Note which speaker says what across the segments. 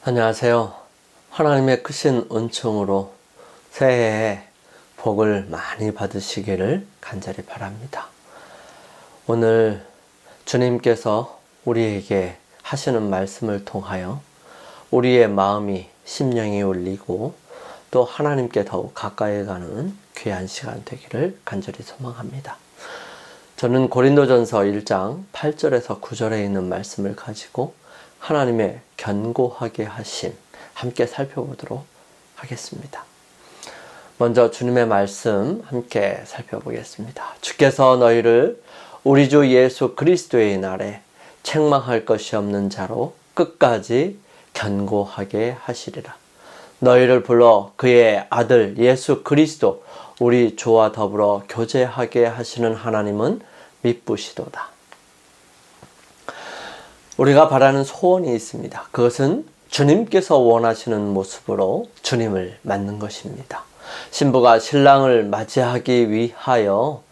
Speaker 1: 안녕하세요. 하나님의 크신 은총으로 새해에 복을 많이 받으시기를 간절히 바랍니다. 오늘 주님께서 우리에게 하시는 말씀을 통하여 우리의 마음이 심령이 울리고 또 하나님께 더욱 가까이 가는 귀한 시간 되기를 간절히 소망합니다. 저는 고린도전서 1장 8절에서 9절에 있는 말씀을 가지고 하나님의 견고하게 하심 함께 살펴보도록 하겠습니다. 먼저 주님의 말씀 함께 살펴보겠습니다. 주께서 너희를 우리 주 예수 그리스도의 날에 책망할 것이 없는 자로 끝까지 견고하게 하시리라. 너희를 불러 그의 아들 예수 그리스도 우리 주와 더불어 교제하게 하시는 하나님은 미쁘시도다. 우리가 바라는 소원이 있습니다. 그것은 주님께서 원하시는 모습으로 주님을 맞는 것입니다. 신부가 신랑을 맞이하기 위하여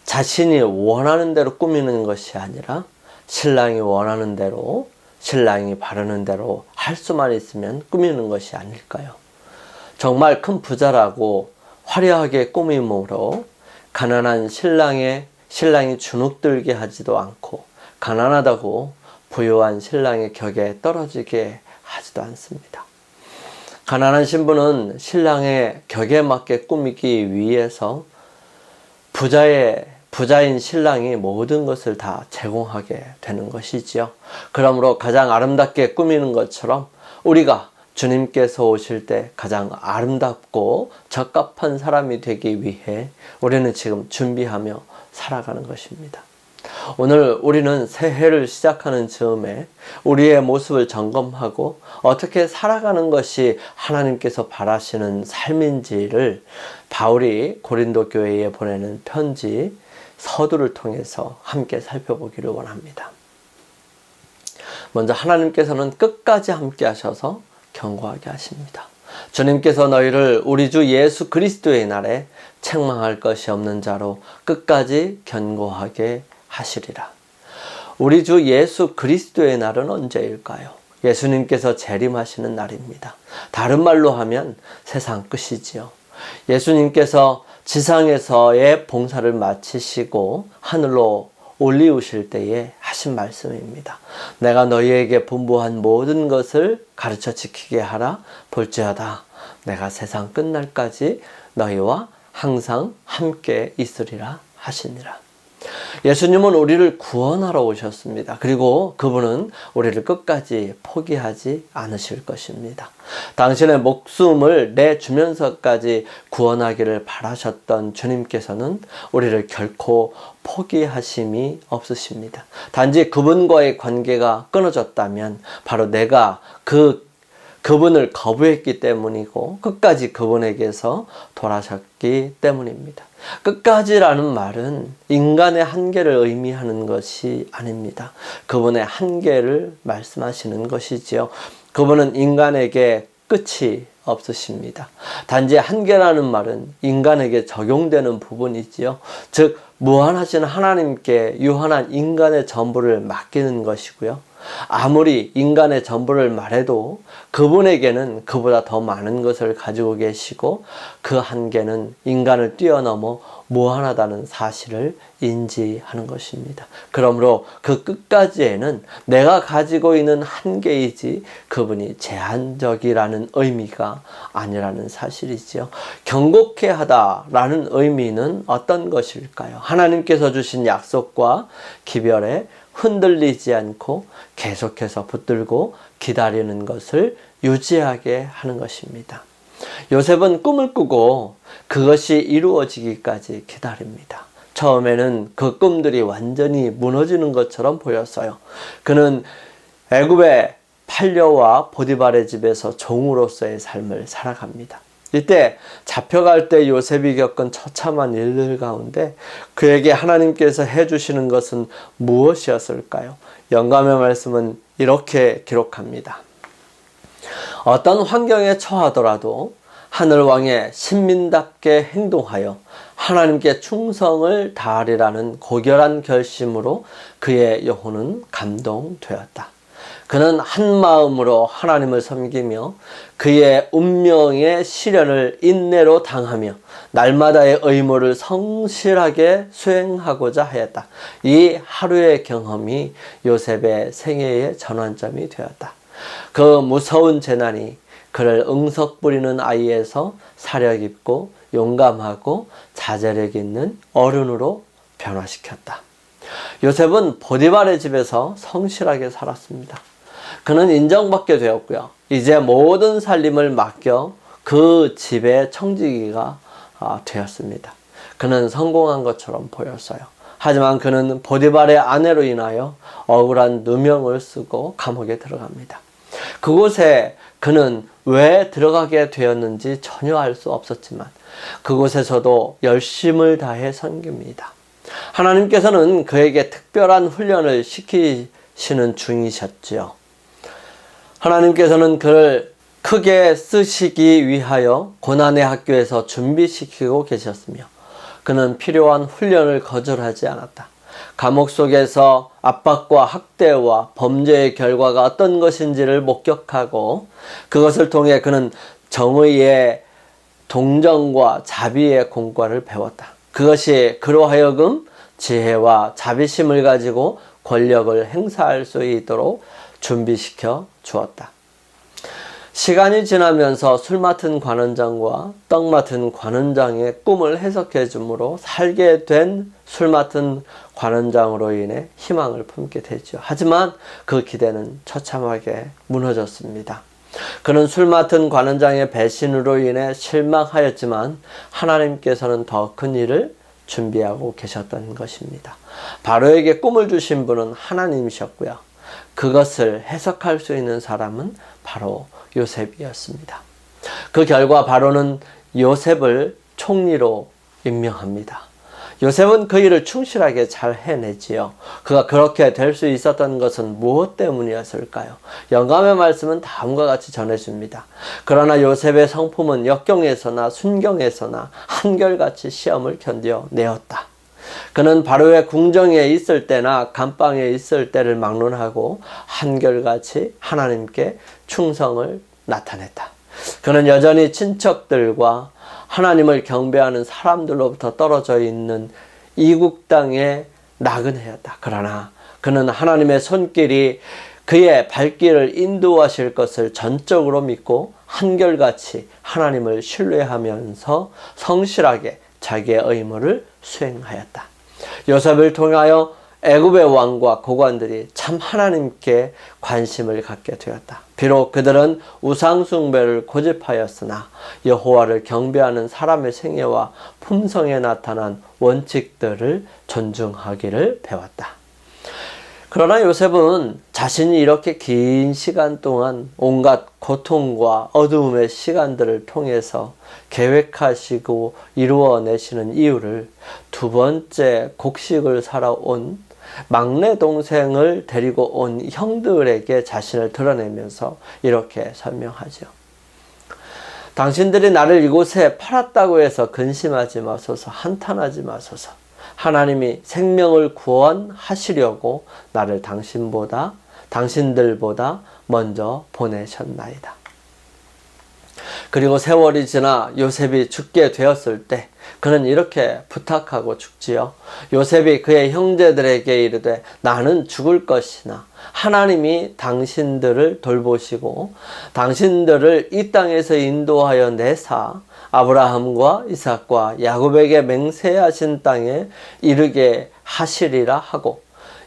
Speaker 1: 자신이 원하는 대로 꾸미는 것이 아니라 신랑이 원하는 대로, 신랑이 바르는 대로 할 수만 있으면 꾸미는 것이 아닐까요? 정말 큰 부자라고 화려하게 꾸밈으로 가난한 신랑이 주눅들게 하지도 않고 가난하다고 부유한 신랑의 격에 떨어지게 하지도 않습니다. 가난한 신부는 신랑의 격에 맞게 꾸미기 위해서 부자인 신랑이 모든 것을 다 제공하게 되는 것이지요. 그러므로 가장 아름답게 꾸미는 것처럼 우리가 주님께서 오실 때 가장 아름답고 적합한 사람이 되기 위해 우리는 지금 준비하며 살아가는 것입니다. 오늘 우리는 새해를 시작하는 즈음에 우리의 모습을 점검하고 어떻게 살아가는 것이 하나님께서 바라시는 삶인지를 바울이 고린도 교회에 보내는 편지 서두를 통해서 함께 살펴보기를 원합니다. 먼저 하나님께서는 끝까지 함께 하셔서 견고하게 하십니다. 주님께서 너희를 우리 주 예수 그리스도의 날에 책망할 것이 없는 자로 끝까지 견고하게 하시리라. 우리 주 예수 그리스도의 날은 언제일까요? 예수님께서 재림하시는 날입니다. 다른 말로 하면 세상 끝이지요. 예수님께서 지상에서의 봉사를 마치시고 하늘로 올리우실 때에 하신 말씀입니다. 내가 너희에게 분부한 모든 것을 가르쳐 지키게 하라. 볼지어다 내가 세상 끝날까지 너희와 항상 함께 있으리라 하시니라. 예수님은 우리를 구원하러 오셨습니다. 그리고 그분은 우리를 끝까지 포기하지 않으실 것입니다. 당신의 목숨을 내주면서까지 구원하기를 바라셨던 주님께서는 우리를 결코 포기하심이 없으십니다. 단지 그분과의 관계가 끊어졌다면 바로 내가 그분을 거부했기 때문이고 끝까지 그분에게서 돌아섰기 때문입니다. 끝까지라는 말은 인간의 한계를 의미하는 것이 아닙니다. 그분의 한계를 말씀하시는 것이지요. 그분은 인간에게 끝이 없으십니다. 단지 한계라는 말은 인간에게 적용되는 부분이지요. 즉 무한하신 하나님께 유한한 인간의 전부를 맡기는 것이고요. 아무리 인간의 전부를 말해도 그분에게는 그보다 더 많은 것을 가지고 계시고 그 한계는 인간을 뛰어넘어 무한하다는 사실을 인지하는 것입니다. 그러므로 그 끝까지에는 내가 가지고 있는 한계이지 그분이 제한적이라는 의미가 아니라는 사실이지요. 견고케 하다라는 의미는 어떤 것일까요? 하나님께서 주신 약속과 기별에 흔들리지 않고 계속해서 붙들고 기다리는 것을 유지하게 하는 것입니다. 요셉은 꿈을 꾸고 그것이 이루어지기까지 기다립니다. 처음에는 그 꿈들이 완전히 무너지는 것처럼 보였어요. 그는 애굽의 팔려와 보디발의 집에서 종으로서의 삶을 살아갑니다. 이때 잡혀갈 때 요셉이 겪은 처참한 일들 가운데 그에게 하나님께서 해주시는 것은 무엇이었을까요? 영감의 말씀은 이렇게 기록합니다. 어떤 환경에 처하더라도 하늘왕의 신민답게 행동하여 하나님께 충성을 다하리라는 고결한 결심으로 그의 영혼은 감동되었다. 그는 한 마음으로 하나님을 섬기며 그의 운명의 시련을 인내로 당하며 날마다의 의무를 성실하게 수행하고자 하였다. 이 하루의 경험이 요셉의 생애의 전환점이 되었다. 그 무서운 재난이 그를 응석 부리는 아이에서 사력 있고 용감하고 자제력 있는 어른으로 변화시켰다. 요셉은 보디발의 집에서 성실하게 살았습니다. 그는 인정받게 되었고요. 이제 모든 살림을 맡겨 그 집의 청지기가 되었습니다. 그는 성공한 것처럼 보였어요. 하지만 그는 보디발의 아내로 인하여 억울한 누명을 쓰고 감옥에 들어갑니다. 그곳에 그는 왜 들어가게 되었는지 전혀 알 수 없었지만 그곳에서도 열심을 다해 섬깁니다. 하나님께서는 그에게 특별한 훈련을 시키시는 중이셨지요. 하나님께서는 그를 크게 쓰시기 위하여 고난의 학교에서 준비시키고 계셨으며 그는 필요한 훈련을 거절하지 않았다. 감옥 속에서 압박과 학대와 범죄의 결과가 어떤 것인지를 목격하고 그것을 통해 그는 정의의 동정과 자비의 공과를 배웠다. 그것이 그로 하여금 지혜와 자비심을 가지고 권력을 행사할 수 있도록 준비시켜 주었다. 시간이 지나면서 술 맡은 관원장과 떡 맡은 관원장의 꿈을 해석해 주므로 살게 된 술 맡은 관원장으로 인해 희망을 품게 되죠. 하지만 그 기대는 처참하게 무너졌습니다. 그는 술 맡은 관원장의 배신으로 인해 실망하였지만 하나님께서는 더 큰 일을 준비하고 계셨던 것입니다. 바로에게 꿈을 주신 분은 하나님이셨고요. 그것을 해석할 수 있는 사람은 바로 요셉이었습니다. 그 결과 바로는 요셉을 총리로 임명합니다. 요셉은 그 일을 충실하게 잘 해내지요. 그가 그렇게 될 수 있었던 것은 무엇 때문이었을까요? 영감의 말씀은 다음과 같이 전해줍니다. 그러나 요셉의 성품은 역경에서나 순경에서나 한결같이 시험을 견뎌내었다. 그는 바로의 궁정에 있을 때나 감방에 있을 때를 막론하고 한결같이 하나님께 충성을 나타냈다. 그는 여전히 친척들과 하나님을 경배하는 사람들로부터 떨어져 있는 이국 땅에 나그네였다. 그러나 그는 하나님의 손길이 그의 발길을 인도하실 것을 전적으로 믿고 한결같이 하나님을 신뢰하면서 성실하게 자기의 의무를 수행하였다. 요셉을 통하여 애굽의 왕과 고관들이 참 하나님께 관심을 갖게 되었다. 비록 그들은 우상 숭배를 고집하였으나 여호와를 경배하는 사람의 생애와 품성에 나타난 원칙들을 존중하기를 배웠다. 그러나 요셉은 자신이 이렇게 긴 시간 동안 온갖 고통과 어두움의 시간들을 통해서 계획하시고 이루어내시는 이유를 두 번째 곡식을 사러 온 막내 동생을 데리고 온 형들에게 자신을 드러내면서 이렇게 설명하죠. 당신들이 나를 이곳에 팔았다고 해서 근심하지 마소서, 한탄하지 마소서. 하나님이 생명을 구원하시려고 나를 당신들보다 먼저 보내셨나이다. 그리고 세월이 지나 요셉이 죽게 되었을 때 그는 이렇게 부탁하고 죽지요. 요셉이 그의 형제들에게 이르되 나는 죽을 것이나 하나님이 당신들을 돌보시고 당신들을 이 땅에서 인도하여 내사 아브라함과 이삭과 야곱에게 맹세하신 땅에 이르게 하시리라 하고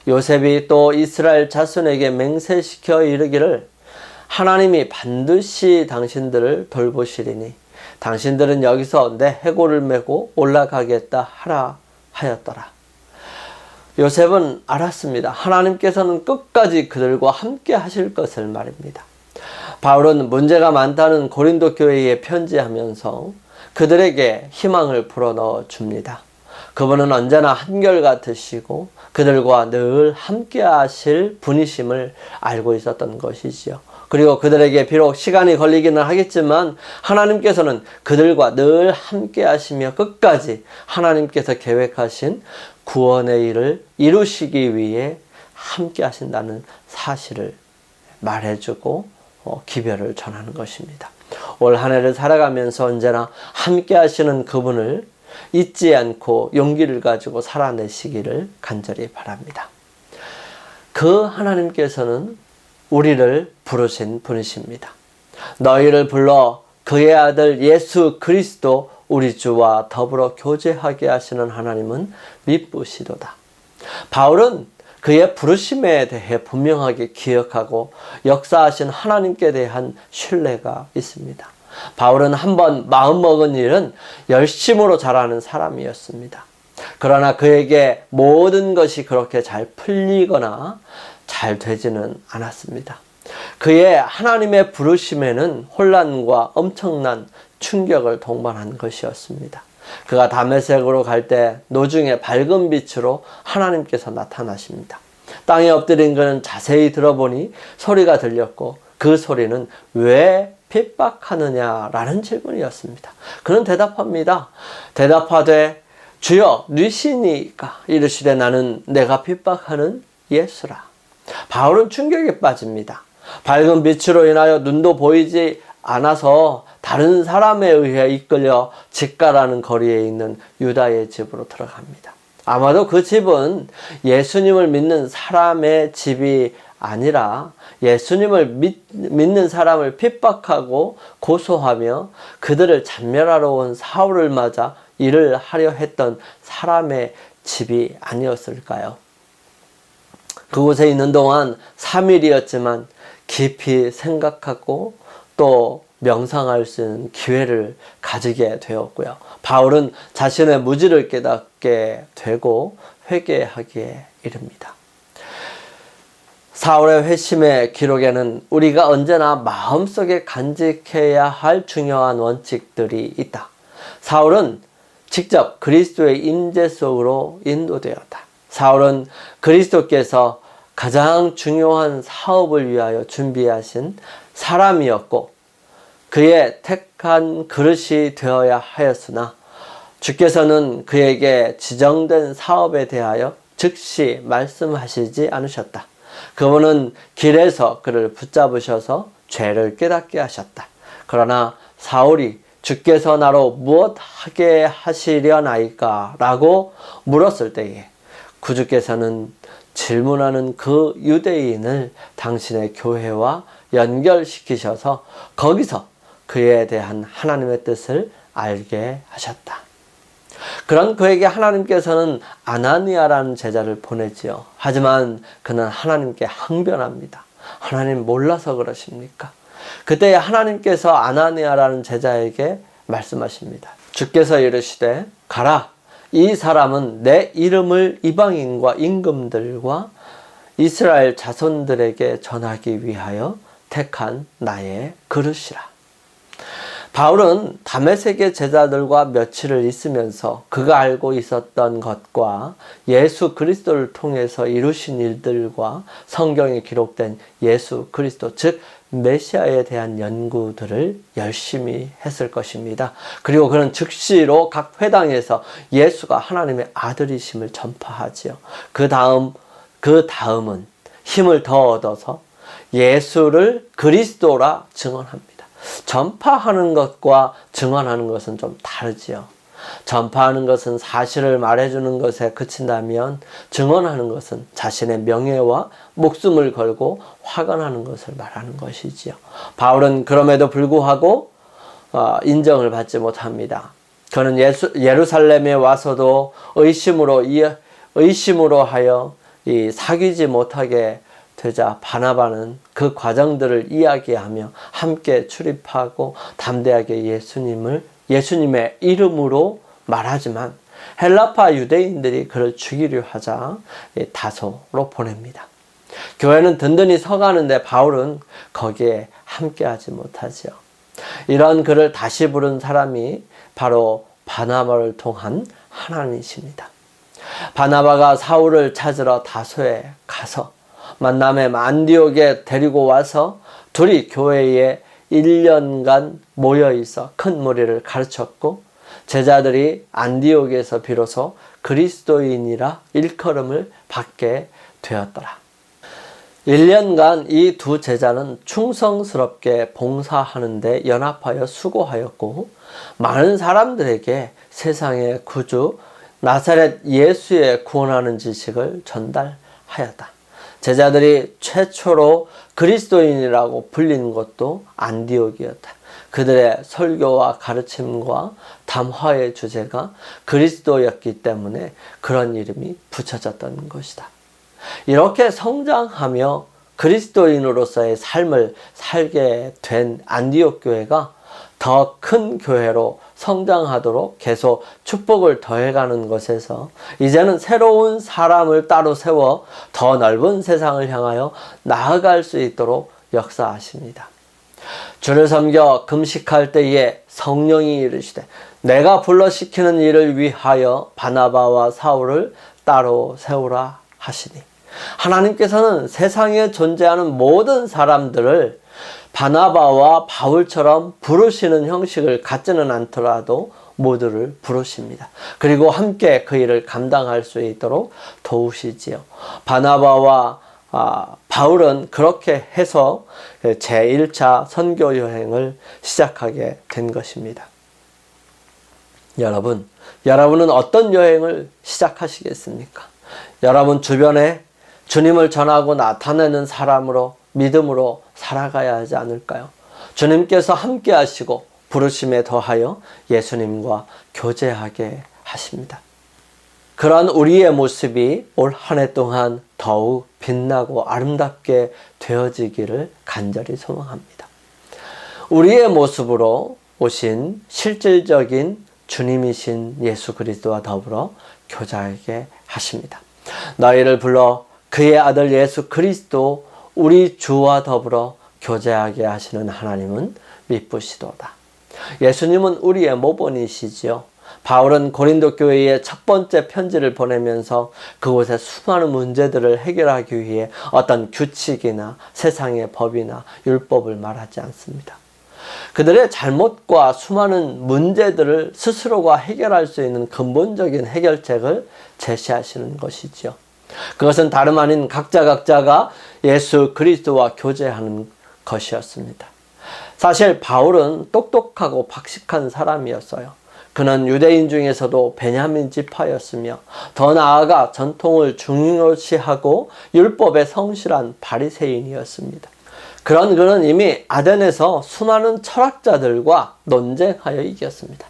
Speaker 1: 요셉이 또 이스라엘 자손에게 맹세시켜 이르기를 하나님이 반드시 당신들을 돌보시리니 당신들은 여기서 내 해골을 메고 올라가겠다 하라 하였더라. 요셉은 알았습니다. 하나님께서는 끝까지 그들과 함께 하실 것을 말입니다. 바울은 문제가 많다는 고린도 교회에 편지하면서 그들에게 희망을 불어넣어 줍니다. 그분은 언제나 한결같으시고 그들과 늘 함께 하실 분이심을 알고 있었던 것이지요. 그리고 그들에게 비록 시간이 걸리기는 하겠지만 하나님께서는 그들과 늘 함께 하시며 끝까지 하나님께서 계획하신 구원의 일을 이루시기 위해 함께 하신다는 사실을 말해주고 기별을 전하는 것입니다. 올 한 해를 살아가면서 언제나 함께 하시는 그분을 잊지 않고 용기를 가지고 살아내시기를 간절히 바랍니다. 그 하나님께서는 우리를 부르신 분이십니다. 너희를 불러 그의 아들 예수 그리스도 우리 주와 더불어 교제하게 하시는 하나님은 미쁘시도다. 바울은 그의 부르심에 대해 분명하게 기억하고 역사하신 하나님께 대한 신뢰가 있습니다. 바울은 한번 마음먹은 일은 열심으로 잘하는 사람이었습니다. 그러나 그에게 모든 것이 그렇게 잘 풀리거나 잘 되지는 않았습니다. 그의 하나님의 부르심에는 혼란과 엄청난 충격을 동반한 것이었습니다. 그가 다메섹으로 갈 때 노중에 밝은 빛으로 하나님께서 나타나십니다. 땅에 엎드린 그는 자세히 들어보니 소리가 들렸고 그 소리는 왜 핍박하느냐라는 질문이었습니다. 그는 대답합니다. 대답하되 주여 뉘시니까 이르시되 나는 내가 핍박하는 예수라. 바울은 충격에 빠집니다. 밝은 빛으로 인하여 눈도 보이지 않아서 다른 사람에 의해 이끌려 직가라는 거리에 있는 유다의 집으로 들어갑니다. 아마도 그 집은 예수님을 믿는 사람의 집이 아니라 예수님을 믿는 사람을 핍박하고 고소하며 그들을 잔멸하러 온 사울을 맞아 일을 하려 했던 사람의 집이 아니었을까요? 그곳에 있는 동안 3일이었지만 깊이 생각하고 또 명상할 수 있는 기회를 가지게 되었고요. 바울은 자신의 무지를 깨닫게 되고 회개하기에 이릅니다. 사울의 회심의 기록에는 우리가 언제나 마음속에 간직해야 할 중요한 원칙들이 있다. 사울은 직접 그리스도의 임재 속으로 인도되었다. 사울은 그리스도께서 가장 중요한 사업을 위하여 준비하신 사람이었고 그의 택한 그릇이 되어야 하였으나 주께서는 그에게 지정된 사업에 대하여 즉시 말씀하시지 않으셨다. 그분은 길에서 그를 붙잡으셔서 죄를 깨닫게 하셨다. 그러나 사울이 주께서 나로 무엇 하게 하시려나이까? 라고 물었을 때에 구주께서는 질문하는 그 유대인을 당신의 교회와 연결시키셔서 거기서 그에 대한 하나님의 뜻을 알게 하셨다. 그런 그에게 하나님께서는 아나니아라는 제자를 보내지요. 하지만 그는 하나님께 항변합니다. 하나님 몰라서 그러십니까? 그때 하나님께서 아나니아라는 제자에게 말씀하십니다. 주께서 이르시되 가라. 이 사람은 내 이름을 이방인과 임금들과 이스라엘 자손들에게 전하기 위하여 택한 나의 그릇이라. 바울은 다메섹의 제자들과 며칠을 있으면서 그가 알고 있었던 것과 예수 그리스도를 통해서 이루신 일들과 성경에 기록된 예수 그리스도 즉 메시아에 대한 연구들을 열심히 했을 것입니다. 그리고 그는 즉시로 각 회당에서 예수가 하나님의 아들이심을 전파하지요. 그 다음은 힘을 더 얻어서 예수를 그리스도라 증언합니다. 전파하는 것과 증언하는 것은 좀 다르지요. 전파하는 것은 사실을 말해주는 것에 그친다면 증언하는 것은 자신의 명예와 목숨을 걸고 화관하는 것을 말하는 것이지요. 바울은 그럼에도 불구하고 인정을 받지 못합니다. 그는 예루살렘에 와서도 의심으로 하여 사귀지 못하게 되자 바나바는 그 과정들을 이야기하며 함께 출입하고 담대하게 예수님의 이름으로 말하지만 헬라파 유대인들이 그를 죽이려 하자 다소로 보냅니다. 교회는 든든히 서가는데 바울은 거기에 함께하지 못하지요. 이런 그를 다시 부른 사람이 바로 바나바를 통한 하나님이십니다. 바나바가 사울을 찾으러 다소에 가서 만남의 안디옥에 데리고 와서 둘이 교회에 1년간 모여있어 큰 무리를 가르쳤고 제자들이 안디옥에서 비로소 그리스도인이라 일컬음을 받게 되었더라. 1년간 이 두 제자는 충성스럽게 봉사하는데 연합하여 수고하였고 많은 사람들에게 세상의 구주 나사렛 예수의 구원하는 지식을 전달하였다. 제자들이 최초로 그리스도인이라고 불린 것도 안디옥이었다. 그들의 설교와 가르침과 담화의 주제가 그리스도였기 때문에 그런 이름이 붙여졌던 것이다. 이렇게 성장하며 그리스도인으로서의 삶을 살게 된 안디옥 교회가 더 큰 교회로 성장하도록 계속 축복을 더해가는 것에서 이제는 새로운 사람을 따로 세워 더 넓은 세상을 향하여 나아갈 수 있도록 역사하십니다. 주를 섬겨 금식할 때에 성령이 이르시되 내가 불러 시키는 일을 위하여 바나바와 사울을 따로 세우라 하시니, 하나님께서는 세상에 존재하는 모든 사람들을 바나바와 바울처럼 부르시는 형식을 갖지는 않더라도 모두를 부르십니다. 그리고 함께 그 일을 감당할 수 있도록 도우시지요. 바나바와 바울은 그렇게 해서 제1차 선교 여행을 시작하게 된 것입니다. 여러분은 어떤 여행을 시작하시겠습니까? 여러분 주변에 주님을 전하고 나타내는 사람으로 믿음으로 살아가야 하지 않을까요? 주님께서 함께 하시고 부르심에 더하여 예수님과 교제하게 하십니다. 그런 우리의 모습이 올 한 해 동안 더욱 빛나고 아름답게 되어지기를 간절히 소망합니다. 우리의 모습으로 오신 실질적인 주님이신 예수 그리스도와 더불어 교제하게 하십니다. 너희를 불러 그의 아들 예수 그리스도 우리 주와 더불어 교제하게 하시는 하나님은 미쁘시도다. 예수님은 우리의 모본이시지요. 바울은 고린도 교회에 첫 번째 편지를 보내면서 그곳의 수많은 문제들을 해결하기 위해 어떤 규칙이나 세상의 법이나 율법을 말하지 않습니다. 그들의 잘못과 수많은 문제들을 스스로가 해결할 수 있는 근본적인 해결책을 제시하시는 것이지요. 그것은 다름 아닌 각자가 예수 그리스도와 교제하는 것이었습니다. 사실 바울은 똑똑하고 박식한 사람이었어요. 그는 유대인 중에서도 베냐민 지파였으며 더 나아가 전통을 중요시하고 율법에 성실한 바리새인이었습니다. 그런 그는 이미 아덴에서 수많은 철학자들과 논쟁하여 이겼습니다.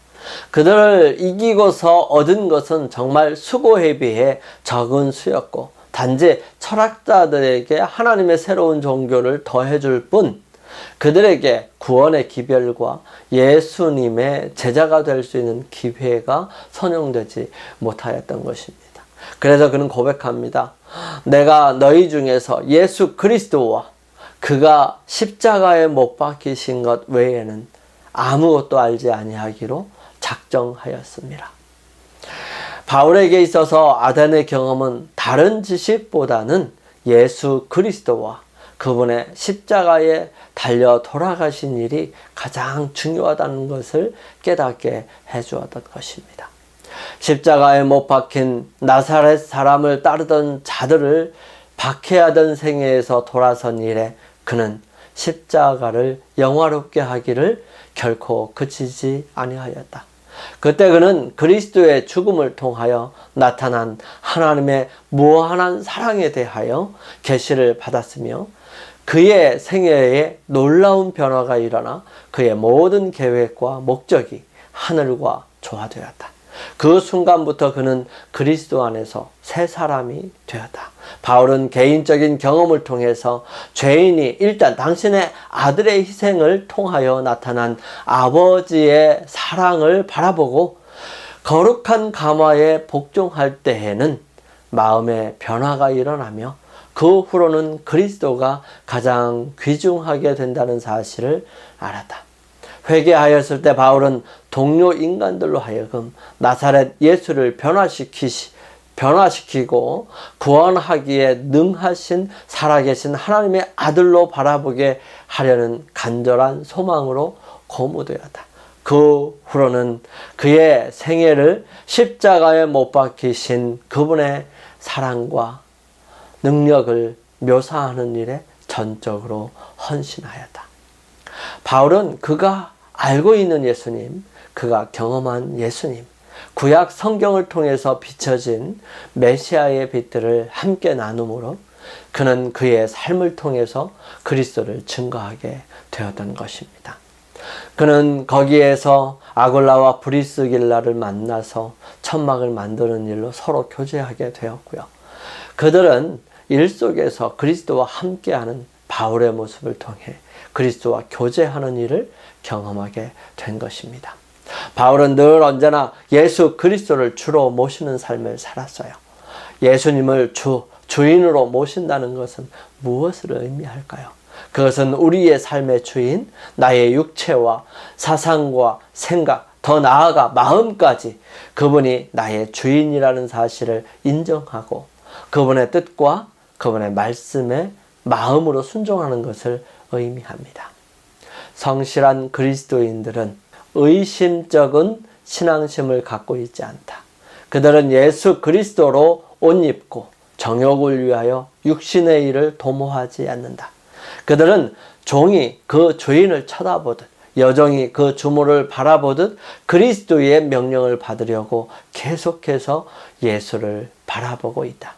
Speaker 1: 그들을 이기고서 얻은 것은 정말 수고에 비해 적은 수였고 단지 철학자들에게 하나님의 새로운 종교를 더해줄 뿐 그들에게 구원의 기별과 예수님의 제자가 될 수 있는 기회가 선용되지 못하였던 것입니다. 그래서 그는 고백합니다. 내가 너희 중에서 예수 그리스도와 그가 십자가에 못 박히신 것 외에는 아무것도 알지 아니하기로 작정하였습니다. 바울에게 있어서 아덴의 경험은 다른 지식보다는 예수 그리스도와 그분의 십자가에 달려 돌아가신 일이 가장 중요하다는 것을 깨닫게 해주었던 것입니다. 십자가에 못 박힌 나사렛 사람을 따르던 자들을 박해하던 생애에서 돌아선 이래 그는 십자가를 영화롭게 하기를 결코 그치지 아니하였다. 그때 그는 그리스도의 죽음을 통하여 나타난 하나님의 무한한 사랑에 대하여 계시를 받았으며 그의 생애에 놀라운 변화가 일어나 그의 모든 계획과 목적이 하늘과 조화되었다. 그 순간부터 그는 그리스도 안에서 새 사람이 되었다. 바울은 개인적인 경험을 통해서 죄인이 일단 당신의 아들의 희생을 통하여 나타난 아버지의 사랑을 바라보고 거룩한 감화에 복종할 때에는 마음의 변화가 일어나며 그 후로는 그리스도가 가장 귀중하게 된다는 사실을 알았다. 회개하였을 때 바울은 동료 인간들로 하여금 나사렛 예수를 변화시키고 구원하기에 능하신 살아계신 하나님의 아들로 바라보게 하려는 간절한 소망으로 고무되었다. 그 후로는 그의 생애를 십자가에 못 박히신 그분의 사랑과 능력을 묘사하는 일에 전적으로 헌신하였다. 바울은 그가 알고 있는 예수님, 그가 경험한 예수님, 구약 성경을 통해서 비춰진 메시아의 빛들을 함께 나눔으로 그는 그의 삶을 통해서 그리스도를 증거하게 되었던 것입니다. 그는 거기에서 아굴라와 브리스길라를 만나서 천막을 만드는 일로 서로 교제하게 되었고요. 그들은 일 속에서 그리스도와 함께하는 바울의 모습을 통해 그리스도와 교제하는 일을 경험하게 된 것입니다. 바울은 늘 언제나 예수 그리스도를 주로 모시는 삶을 살았어요. 예수님을 주인으로 모신다는 것은 무엇을 의미할까요? 그것은 우리의 삶의 주인, 나의 육체와 사상과 생각, 더 나아가 마음까지 그분이 나의 주인이라는 사실을 인정하고 그분의 뜻과 그분의 말씀에 마음으로 순종하는 것을 의미합니다. 성실한 그리스도인들은 의심적인 신앙심을 갖고 있지 않다. 그들은 예수 그리스도로 옷 입고 정욕을 위하여 육신의 일을 도모하지 않는다. 그들은 종이 그 주인을 쳐다보듯 여종이 그 주모를 바라보듯 그리스도의 명령을 받으려고 계속해서 예수를 바라보고 있다.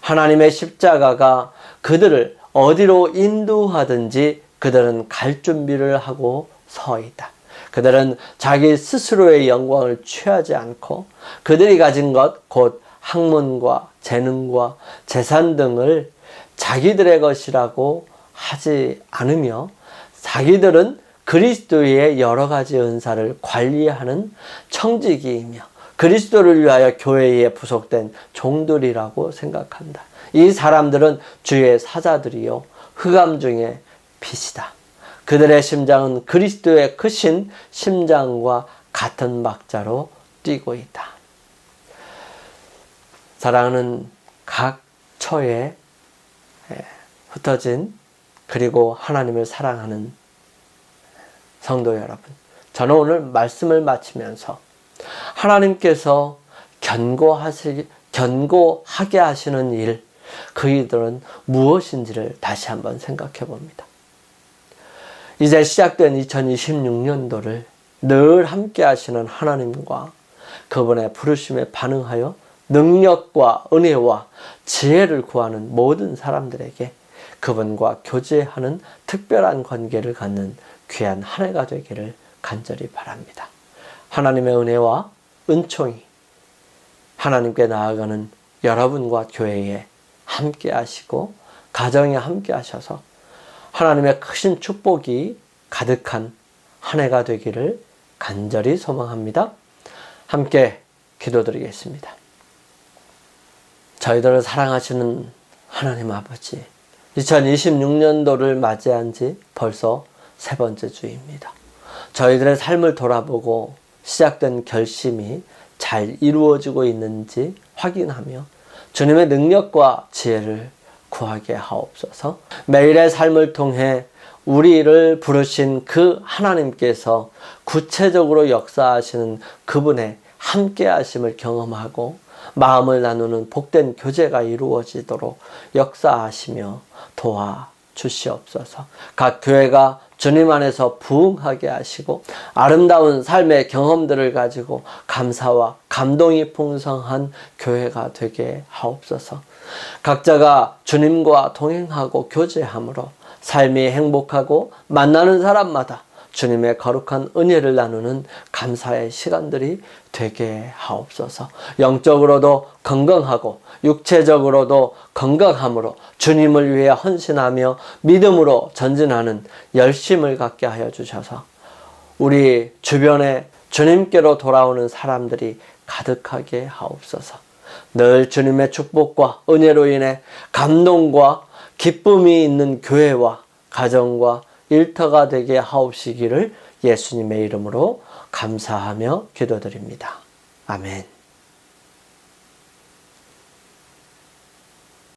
Speaker 1: 하나님의 십자가가 그들을 어디로 인도하든지 그들은 갈 준비를 하고 서 있다. 그들은 자기 스스로의 영광을 취하지 않고 그들이 가진 것, 곧 학문과 재능과 재산 등을 자기들의 것이라고 하지 않으며 자기들은 그리스도의 여러 가지 은사를 관리하는 청지기이며 그리스도를 위하여 교회에 부속된 종들이라고 생각한다. 이 사람들은 주의 사자들이요 흑암 중에 빛이다. 그들의 심장은 그리스도의 크신 심장과 같은 박자로 뛰고 있다. 사랑하는 각 처에 흩어진 그리고 하나님을 사랑하는 성도 여러분, 저는 오늘 말씀을 마치면서 하나님께서 견고하게 하시는 일, 그 일들은 무엇인지를 다시 한번 생각해 봅니다. 이제 시작된 2026년도를 늘 함께 하시는 하나님과 그분의 부르심에 반응하여 능력과 은혜와 지혜를 구하는 모든 사람들에게 그분과 교제하는 특별한 관계를 갖는 귀한 한 해가 되기를 간절히 바랍니다. 하나님의 은혜와 은총이 하나님께 나아가는 여러분과 교회에 함께 하시고 가정에 함께 하셔서 하나님의 크신 축복이 가득한 한 해가 되기를 간절히 소망합니다. 함께 기도드리겠습니다. 저희들을 사랑하시는 하나님 아버지, 2026년도를 맞이한 지 벌써 세 번째 주입니다. 저희들의 삶을 돌아보고 시작된 결심이 잘 이루어지고 있는지 확인하며 주님의 능력과 지혜를 구하게 하옵소서. 매일의 삶을 통해 우리를 부르신 그 하나님께서 구체적으로 역사하시는 그분의 함께하심을 경험하고 마음을 나누는 복된 교제가 이루어지도록 역사하시며 도와주시옵소서. 각 교회가 주님 안에서 부흥하게 하시고 아름다운 삶의 경험들을 가지고 감사와 감동이 풍성한 교회가 되게 하옵소서. 각자가 주님과 동행하고 교제함으로 삶이 행복하고 만나는 사람마다 주님의 거룩한 은혜를 나누는 감사의 시간들이 되게 하옵소서. 영적으로도 건강하고 육체적으로도 건강함으로 주님을 위해 헌신하며 믿음으로 전진하는 열심을 갖게 하여 주셔서 우리 주변에 주님께로 돌아오는 사람들이 가득하게 하옵소서. 늘 주님의 축복과 은혜로 인해 감동과 기쁨이 있는 교회와 가정과 일터가 되게 하옵시기를 예수님의 이름으로 감사하며 기도드립니다. 아멘.